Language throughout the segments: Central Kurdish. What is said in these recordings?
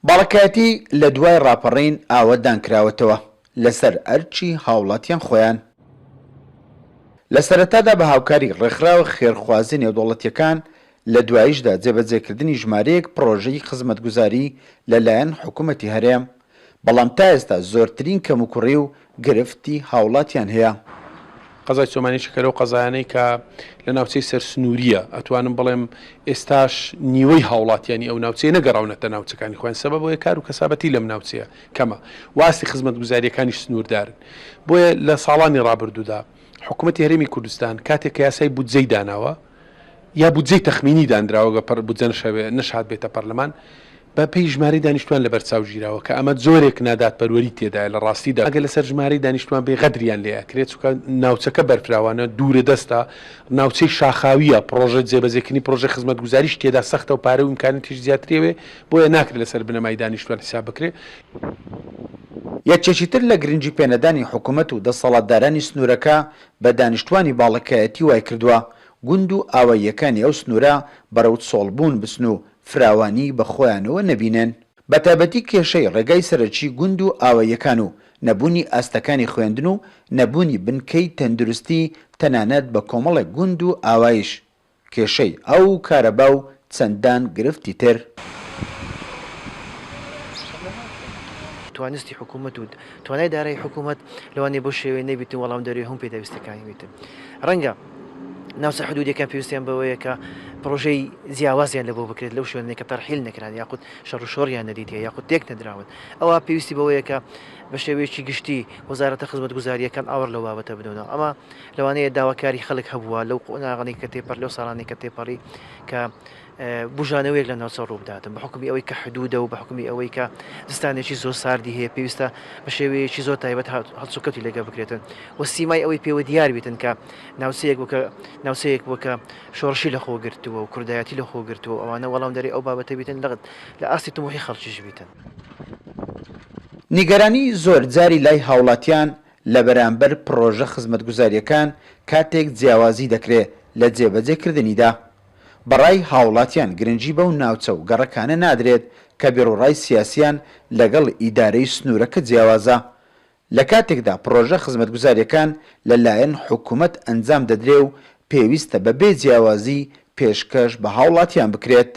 باڵەکایەتی لە دوای ڕاپەڕین ئاوەدان کراوەتەوە لەسەر ئەرچی هاوڵاتیان خۆیان. لە سەرەتادا بە هاوکاری ڕێکخراوە خێرخوازی نێودەوڵەتیەکان لە دواییشدا جێبەجێکردنی ژمارەیەک پرۆژەی خزمەتگوزاری لەلایەن حکوومەتی هەرێم، بەڵام تا ئێستا زۆرترین کەموکوڕی و گرفتی هاوڵاتیان هەیە. قەزای چۆمانی شکەرە و قەزایانەی کە لە ناوچەی سەرسنووریە ئەتوانم بڵێم ئێستاش نیوەی هاوڵاتیانی ئەو ناوچەیە نەگەڕاونەتە ناوچەکانی خۆیان سەبەبەوەی کار و کەسابەتی لەم ناوچەیە کەمە، واسی خزمەتگوزاریەکانیش سنووردارن. بۆیە لە ساڵانی ڕابردوودا حکوومەتی هەرێمی کوردستان کاتێک کە یاسای بودجەی داناوە یا بودجەی تەخمینی دانراوە گە بودجە نەشات بێتە پەرلەمان، بە پێی ژمارەی دانیشتوان لەبەر چاو ژیراوە کە ئەمە زۆرێک نادات پەروەری تێدایە لە ڕاستیدا. ئەگەر لەسەر ژمارەی دانیشتوان بێ غەدریان لێکرێت چونکە ناوچەکە بەرفراوانە دوورە دەستە، ناوچەی شاخاویە، پرۆژە جێبەجێکردنی پرۆژە خزمەتگوزاریش تێدا سەختە و پارە و ئیمکانێتیش زیاترێوێ، بۆیە ناکرێت لەسەر بنەمای دانیشتوان حساب بکرێت. یەکێکی تر لە گرنگی پێنەدانی حکوومەت و دەسەڵاتدارانی سنوورەکە بە دانیشتوانی باڵەکایەتی وای کردووە گوند و ئاواییەکانی ئەو سنوورە بەرەو سۆڵبوون بچن و فراوانی بە خۆیانەوە نەبینن. بەتابەتی کێشەی ڕێگای سەرەکی گوند و ئاواییەکان و نەبوونی ئاستەکانی خوێندن و نەبوونی بنکەی تەندروستی تەنانەت بە کۆمەڵێک گوند و ئاوایش، کێشەی ئەو کارەبا و چەندان گرفتی تر. توانستی حکوومەت و توانای دارایی حکوومەت لەوانەیە بۆ شێوەیە نەبیێت وەڵام دەروی هەموو پێداویستەکانی بیتن. ڕەنگە ناوچە حدودەکان پێویستیان بەوەیە کە پرۆژەی جیاوازیان لە بۆ بکرێت لەو شوێنێک کە تەرحیل نەکران یاخود شەڕ و شۆڕیان نەدیتە یاخود تێک نەدراون، ئەوە پێویستی بەوەیە کە بە شێوەیەکی گشتی وەزارەتە خزمەتگوزاریەکان ئاوەڕ لەو بابەتە بدەنەوە. ئەمە لەوانەیە داواکاری خەڵک هەبووە لەو قۆناغانی کە تێپەر لەو ساڵانی کە تێپەڕی کە بژانەوەیەک لە ناوچە ڕووبداتن بە حکمی ئەوەی کە حدودە و بە حکمی ئەوەی کە دستانێکی زۆر ساردی هەیە پێویستە بە شێوەیەکی زۆر تایبەت هەڵسوکەوتی لەگە بکرێتن و سیمای ئەوەی پێوە دیار بیتن کە ناوچەیەک وەکە شۆڕشی لە خۆ گرتووە و کوردایەتی لە خۆ گرتووە، ئەوانە وەڵام دەری ئەو بابەتە بیتن لە ئاستی تمۆحی خەڵکیش بیتن. نیگەرانی زۆر جاری لای هاوڵاتیان لە بەرامبەر پرۆژە خزمەتگوزاریەکان کاتێک جیاوازی دەکرێت لە جێبەجێکردنیدا. بەڕای هاوڵاتیان گرنگی بەو ناوچە و گەڕەکانە نادرێت کە بێڕوڕای سیاسیان لەگەڵ ئیدارەی سنوورەکە جیاوازە. لە کاتێکدا پرۆژە خزمەتگوزاریەکان لەلایەن حکوومەت ئەنجام دەدرێ و پێویستە بەبێ جیاوازی پێشکەش بە هاوڵاتیان بکرێت.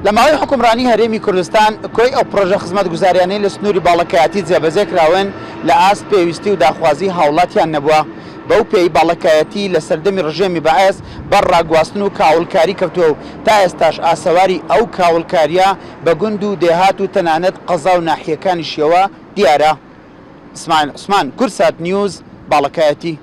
لە ماوەی حکومڕانی هەرێمی کوردستان کۆی ئەو پرۆژە خزمەتگوزاریانەی لە سنووری باڵەکایەتی جێبەجێ کراون لە ئاست پێویستی و داخوازی هاوڵاتیان نەبووە. بەو پێی باڵەکایەتی لە سەردەمی ڕژێمی بەعێز بەر ڕاگواستن و کاولکاری کەوتووە و تا ئێستاش ئاسەواری ئەو کاولکاریە بە گوند و دێهات و تەنانەت قەزا و ناحیەکانیشیەوە دیارە. ئیسماعیل عوسمان، کورسات نیوز، باڵەکایەتی.